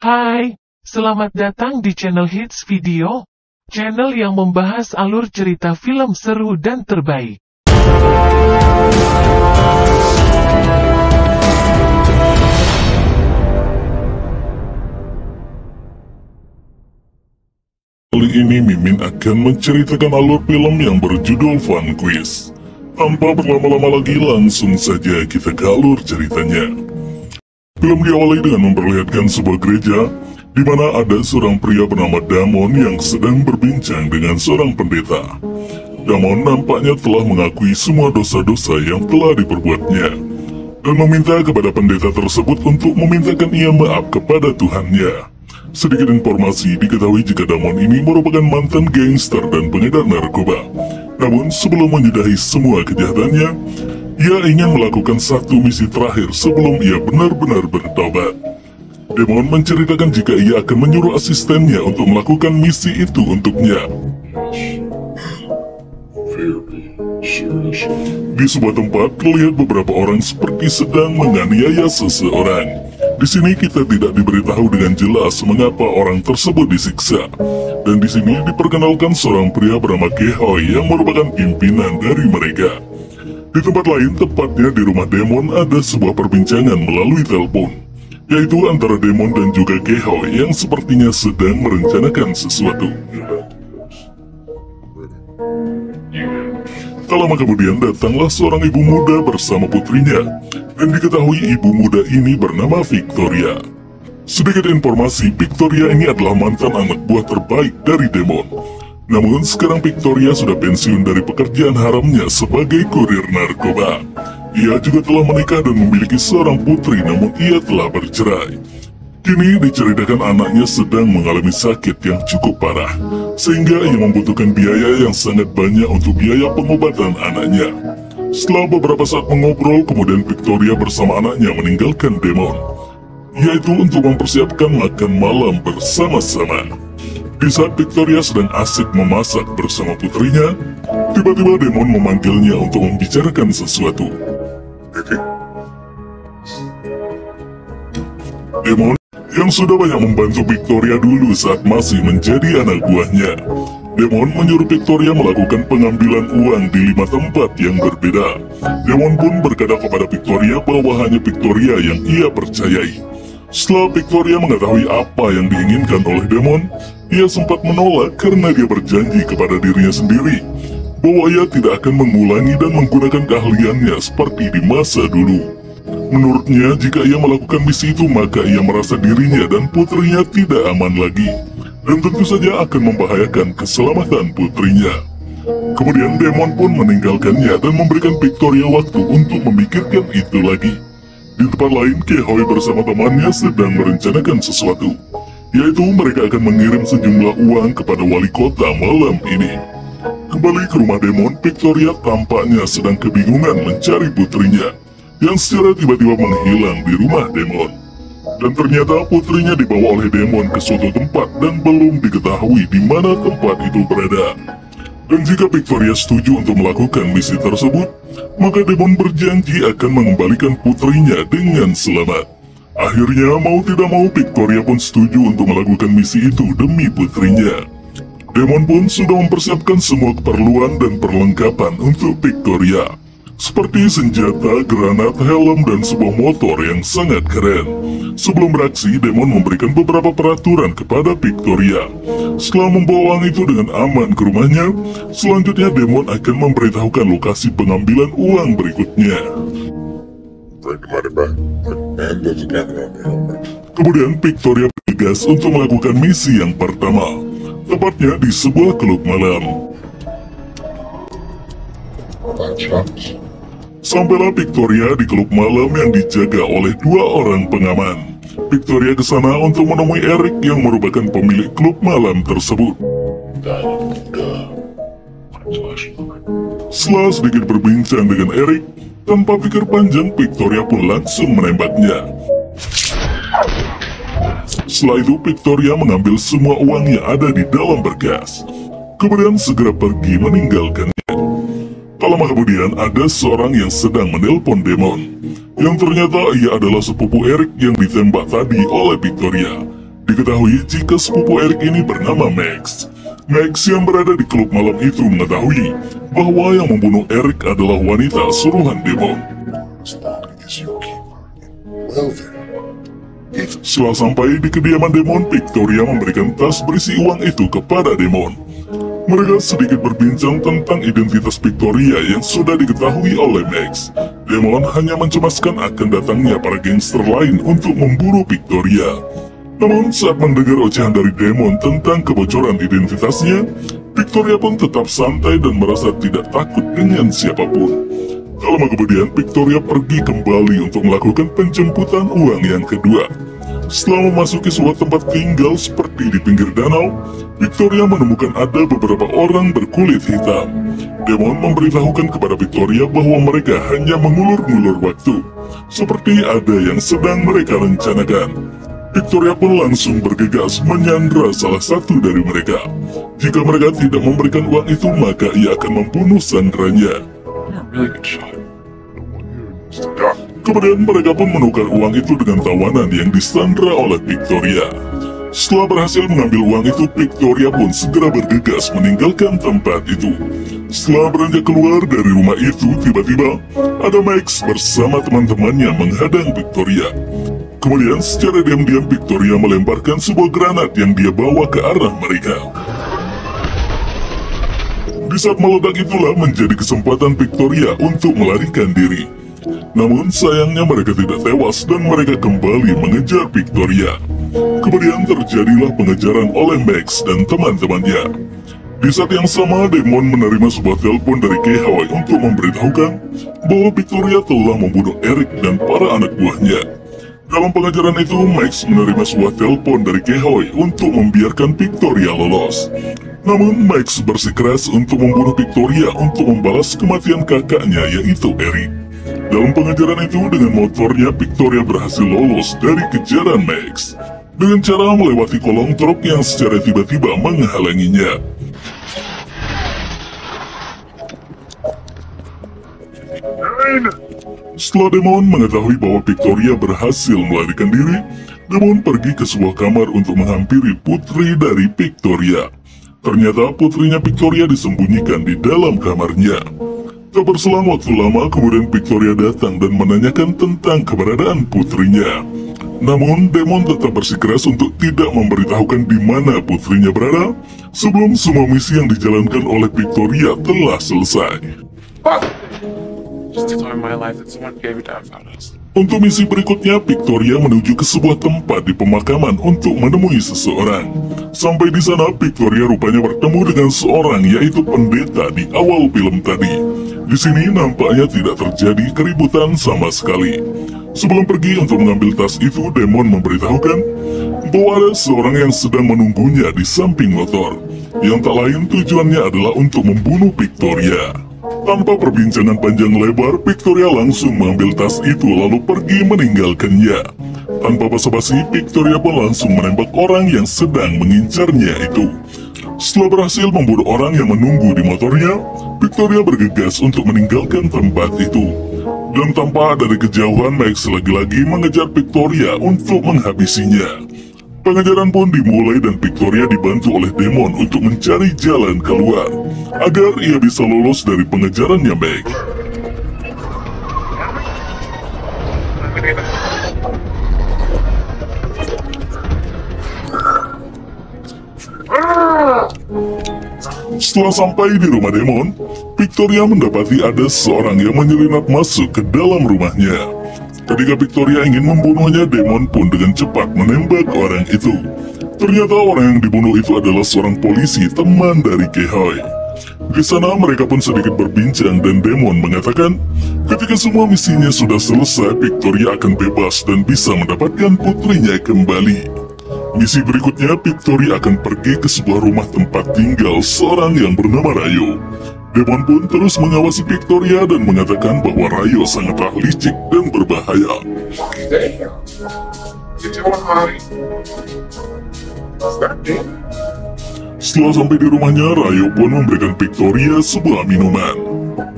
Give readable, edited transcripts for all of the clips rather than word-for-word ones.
Hai, selamat datang di channel Hits Video, channel yang membahas alur cerita film seru dan terbaik. Kali ini Mimin akan menceritakan alur film yang berjudul Fun Quiz. Tanpa berlama-lama lagi, langsung saja kita ke alur ceritanya. Film diawali dengan memperlihatkan sebuah gereja, di mana ada seorang pria bernama Damon yang sedang berbincang dengan seorang pendeta. Damon nampaknya telah mengakui semua dosa-dosa yang telah diperbuatnya, dan meminta kepada pendeta tersebut untuk memintakan ia maaf kepada Tuhannya. Sedikit informasi diketahui jika Damon ini merupakan mantan gangster dan pengedar narkoba. Namun sebelum menyudahi semua kejahatannya, ia ingin melakukan satu misi terakhir sebelum ia benar-benar bertobat. Damon menceritakan jika ia akan menyuruh asistennya untuk melakukan misi itu untuknya. Di sebuah tempat terlihat beberapa orang seperti sedang menganiaya seseorang. Di sini kita tidak diberitahu dengan jelas mengapa orang tersebut disiksa. Dan di sini diperkenalkan seorang pria bernama Kehoe yang merupakan pimpinan dari mereka. Di tempat lain, tepatnya di rumah Damon, ada sebuah perbincangan melalui telepon, yaitu antara Damon dan juga Kehoe yang sepertinya sedang merencanakan sesuatu. Tak lama kemudian datanglah seorang ibu muda bersama putrinya, dan diketahui ibu muda ini bernama Victoria. Sedikit informasi, Victoria ini adalah mantan anak buah terbaik dari Damon. Namun sekarang Victoria sudah pensiun dari pekerjaan haramnya sebagai kurir narkoba. Ia juga telah menikah dan memiliki seorang putri, namun ia telah bercerai. Kini diceritakan anaknya sedang mengalami sakit yang cukup parah, sehingga ia membutuhkan biaya yang sangat banyak untuk biaya pengobatan anaknya. Setelah beberapa saat mengobrol, kemudian Victoria bersama anaknya meninggalkan Damon, yaitu untuk mempersiapkan makan malam bersama-sama. Di saat Victoria sedang asik memasak bersama putrinya, tiba-tiba Damon memanggilnya untuk membicarakan sesuatu. Damon yang sudah banyak membantu Victoria dulu saat masih menjadi anak buahnya. Damon menyuruh Victoria melakukan pengambilan uang di 5 tempat yang berbeda. Damon pun berkata kepada Victoria bahwa hanya Victoria yang ia percayai. Setelah Victoria mengetahui apa yang diinginkan oleh Damon, ia sempat menolak karena dia berjanji kepada dirinya sendiri bahwa ia tidak akan mengulangi dan menggunakan keahliannya seperti di masa dulu. Menurutnya, jika ia melakukan misi itu, maka ia merasa dirinya dan putrinya tidak aman lagi, dan tentu saja akan membahayakan keselamatan putrinya. Kemudian Damon pun meninggalkannya dan memberikan Victoria waktu untuk memikirkan itu lagi. Di tempat lain, Kehoe bersama temannya sedang merencanakan sesuatu, yaitu mereka akan mengirim sejumlah uang kepada wali kota malam ini. Kembali ke rumah Damon, Victoria tampaknya sedang kebingungan mencari putrinya, yang secara tiba-tiba menghilang di rumah Damon. Dan ternyata putrinya dibawa oleh Damon ke suatu tempat dan belum diketahui di mana tempat itu berada. Dan jika Victoria setuju untuk melakukan misi tersebut, maka Damon berjanji akan mengembalikan putrinya dengan selamat. Akhirnya mau tidak mau Victoria pun setuju untuk melakukan misi itu demi putrinya. Damon pun sudah mempersiapkan semua keperluan dan perlengkapan untuk Victoria, seperti senjata, granat, helm, dan sebuah motor yang sangat keren. Sebelum beraksi, Damon memberikan beberapa peraturan kepada Victoria. Setelah membawa uang itu dengan aman ke rumahnya, selanjutnya Damon akan memberitahukan lokasi pengambilan uang berikutnya. Kemudian Victoria bergegas untuk melakukan misi yang pertama, tepatnya di sebuah klub malam. Sampailah Victoria di klub malam yang dijaga oleh 2 orang pengaman. Victoria ke sana untuk menemui Eric yang merupakan pemilik klub malam tersebut. Setelah sedikit berbincang dengan Eric, tanpa pikir panjang Victoria pun langsung menembaknya. Setelah itu Victoria mengambil semua uang yang ada di dalam berkas, kemudian segera pergi meninggalkannya. Tak lama kemudian ada seorang yang sedang menelpon Damon, yang ternyata ia adalah sepupu Eric yang ditembak tadi oleh Victoria. Diketahui jika sepupu Eric ini bernama Max. Max yang berada di klub malam itu mengetahui bahwa yang membunuh Eric adalah wanita suruhan demon. Setelah sampai di kediaman demon, Victoria memberikan tas berisi uang itu kepada demon. Mereka sedikit berbincang tentang identitas Victoria yang sudah diketahui oleh Max. Demon hanya mencemaskan akan datangnya para gangster lain untuk memburu Victoria. Namun saat mendengar ocehan dari Demon tentang kebocoran identitasnya, Victoria pun tetap santai dan merasa tidak takut dengan siapapun. Tak lama kemudian, Victoria pergi kembali untuk melakukan penjemputan uang yang kedua. Setelah memasuki sebuah tempat tinggal seperti di pinggir danau, Victoria menemukan ada beberapa orang berkulit hitam. Demon memberitahukan kepada Victoria bahwa mereka hanya mengulur-ngulur waktu, seperti ada yang sedang mereka rencanakan. Victoria pun langsung bergegas menyandra salah satu dari mereka. Jika mereka tidak memberikan uang itu, maka ia akan membunuh sandranya. Kemudian mereka pun menukar uang itu dengan tawanan yang disandra oleh Victoria. Setelah berhasil mengambil uang itu, Victoria pun segera bergegas meninggalkan tempat itu. Setelah beranjak keluar dari rumah itu, tiba-tiba ada Max bersama teman-temannya menghadang Victoria. Kemudian secara diam-diam Victoria melemparkan sebuah granat yang dia bawa ke arah mereka. Di saat meledak itulah menjadi kesempatan Victoria untuk melarikan diri. Namun sayangnya mereka tidak tewas dan mereka kembali mengejar Victoria. Kemudian terjadilah pengejaran oleh Max dan teman-temannya. Di saat yang sama, Demon menerima sebuah telepon dari Kehoi untuk memberitahukan bahwa Victoria telah membunuh Eric dan para anak buahnya. Dalam pengejaran itu, Max menerima sebuah telepon dari Kehoi untuk membiarkan Victoria lolos. Namun, Max bersikeras untuk membunuh Victoria untuk membalas kematian kakaknya, yaitu Eric. Dalam pengejaran itu, dengan motornya, Victoria berhasil lolos dari kejaran Max dengan cara melewati kolong truk yang secara tiba-tiba menghalanginya. Setelah Demon mengetahui bahwa Victoria berhasil melarikan diri, Demon pergi ke sebuah kamar untuk menghampiri putri dari Victoria. Ternyata putrinya Victoria disembunyikan di dalam kamarnya. Tak berselang waktu lama, kemudian Victoria datang dan menanyakan tentang keberadaan putrinya. Namun, Demon tetap bersikeras untuk tidak memberitahukan di mana putrinya berada sebelum semua misi yang dijalankan oleh Victoria telah selesai. Untuk misi berikutnya, Victoria menuju ke sebuah tempat di pemakaman untuk menemui seseorang. Sampai di sana, Victoria rupanya bertemu dengan seorang, yaitu pendeta di awal film tadi. Di sini nampaknya tidak terjadi keributan sama sekali. Sebelum pergi untuk mengambil tas itu, Demon memberitahukan bahwa ada seorang yang sedang menunggunya di samping motor, yang tak lain tujuannya adalah untuk membunuh Victoria. Tanpa perbincangan panjang lebar, Victoria langsung mengambil tas itu lalu pergi meninggalkannya. Tanpa basa-basi, Victoria pun langsung menembak orang yang sedang mengincarnya itu. Setelah berhasil membunuh orang yang menunggu di motornya, Victoria bergegas untuk meninggalkan tempat itu. Dan tanpa ada di kejauhan, Max lagi-lagi mengejar Victoria untuk menghabisinya. Pengejaran pun dimulai dan Victoria dibantu oleh Demon untuk mencari jalan keluar agar ia bisa lolos dari pengejarannya Max. Setelah sampai di rumah Demon, Victoria mendapati ada seorang yang menyelinap masuk ke dalam rumahnya. Ketika Victoria ingin membunuhnya, Demon pun dengan cepat menembak orang itu. Ternyata orang yang dibunuh itu adalah seorang polisi teman dari Kehoi. Di sana mereka pun sedikit berbincang dan Demon mengatakan ketika semua misinya sudah selesai, Victoria akan bebas dan bisa mendapatkan putrinya kembali. Misi berikutnya, Victoria akan pergi ke sebuah rumah tempat tinggal seorang yang bernama Rayo. Demon pun terus mengawasi Victoria dan mengatakan bahwa Rayo sangatlah licik dan berbahaya. Setelah sampai di rumahnya, Rayo pun memberikan Victoria sebuah minuman.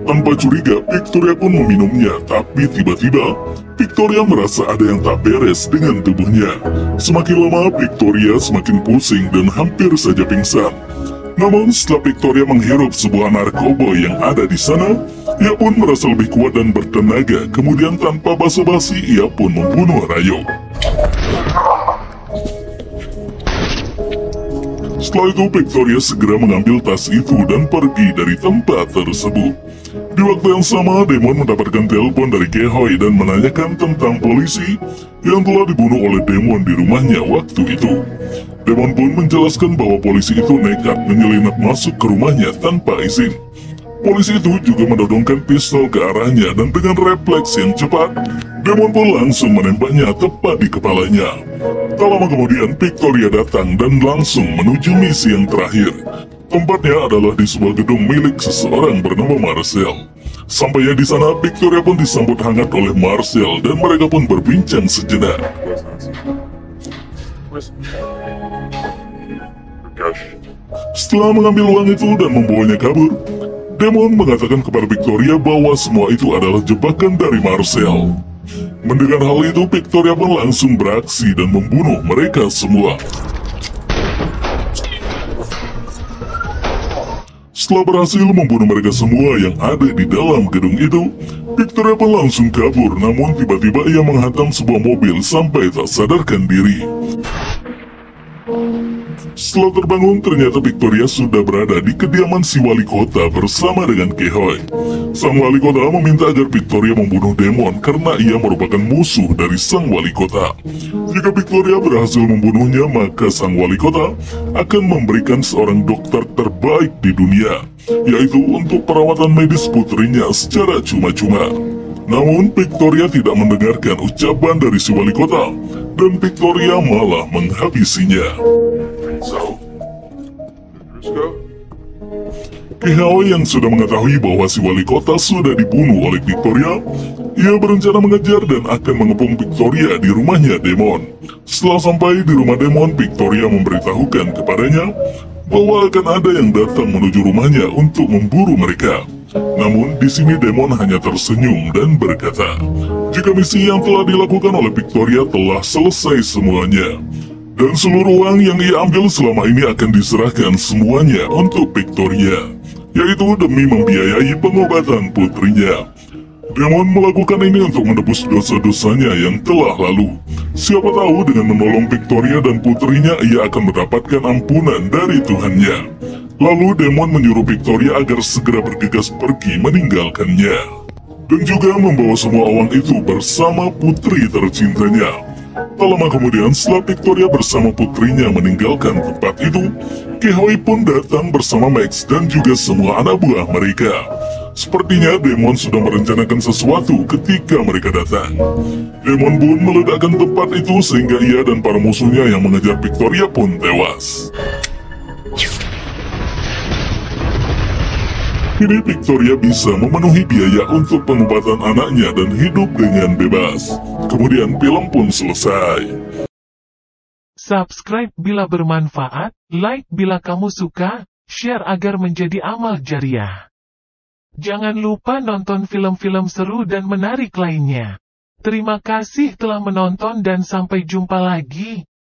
Tanpa curiga, Victoria pun meminumnya, tapi tiba-tiba, Victoria merasa ada yang tak beres dengan tubuhnya. Semakin lama, Victoria semakin pusing dan hampir saja pingsan. Namun, setelah Victoria menghirup sebuah narkoba yang ada di sana, ia pun merasa lebih kuat dan bertenaga. Kemudian tanpa basa-basi, ia pun membunuh Rayo. Setelah itu, Victoria segera mengambil tas itu dan pergi dari tempat tersebut. Di waktu yang sama, Damon mendapatkan telepon dari Kehoe dan menanyakan tentang polisi yang telah dibunuh oleh Damon di rumahnya waktu itu. Damon pun menjelaskan bahwa polisi itu nekat menyelinap masuk ke rumahnya tanpa izin. Polisi itu juga menodongkan pistol ke arahnya dan dengan refleks yang cepat, Damon pun langsung menembaknya tepat di kepalanya. Tak lama kemudian, Victoria datang dan langsung menuju misi yang terakhir. Tempatnya adalah di sebuah gedung milik seseorang bernama Marcel. Sampainya di sana, Victoria pun disambut hangat oleh Marcel dan mereka pun berbincang sejenak. Setelah mengambil uang itu dan membawanya kabur, Damon mengatakan kepada Victoria bahwa semua itu adalah jebakan dari Marcel. Mendengar hal itu, Victoria pun langsung beraksi dan membunuh mereka semua. Setelah berhasil membunuh mereka semua yang ada di dalam gedung itu, Victoria pun langsung kabur, namun tiba-tiba ia menghantam sebuah mobil sampai tak sadarkan diri. Setelah terbangun, ternyata Victoria sudah berada di kediaman si wali kota bersama dengan Kehoe. Sang wali kota meminta agar Victoria membunuh Damon karena ia merupakan musuh dari sang wali kota. Jika Victoria berhasil membunuhnya, maka sang wali kota akan memberikan seorang dokter terbaik di dunia, yaitu untuk perawatan medis putrinya secara cuma-cuma. Namun, Victoria tidak mendengarkan ucapan dari si wali kota, dan Victoria malah menghabisinya. Kehoe yang sudah mengetahui bahwa si wali kota sudah dibunuh oleh Victoria, ia berencana mengejar dan akan mengepung Victoria di rumahnya Damon. Setelah sampai di rumah Damon, Victoria memberitahukan kepadanya bahwa akan ada yang datang menuju rumahnya untuk memburu mereka. Namun, di sini Damon hanya tersenyum dan berkata, jika misi yang telah dilakukan oleh Victoria telah selesai semuanya, dan seluruh uang yang ia ambil selama ini akan diserahkan semuanya untuk Victoria, yaitu demi membiayai pengobatan putrinya. Damon melakukan ini untuk menebus dosa-dosanya yang telah lalu. Siapa tahu dengan menolong Victoria dan putrinya, ia akan mendapatkan ampunan dari Tuhannya. Lalu Damon menyuruh Victoria agar segera bergegas pergi meninggalkannya, dan juga membawa semua uang itu bersama putri tercintanya. Tak lama kemudian, setelah Victoria bersama putrinya meninggalkan tempat itu, Kehoe pun datang bersama Max dan juga semua anak buah mereka. Sepertinya Damon sudah merencanakan sesuatu ketika mereka datang. Damon pun meledakkan tempat itu sehingga ia dan para musuhnya yang mengejar Victoria pun tewas. Kini Victoria bisa memenuhi biaya untuk pengobatan anaknya dan hidup dengan bebas. Kemudian film pun selesai. Subscribe bila bermanfaat, like bila kamu suka, share agar menjadi amal jariah. Jangan lupa nonton film-film seru dan menarik lainnya. Terima kasih telah menonton dan sampai jumpa lagi.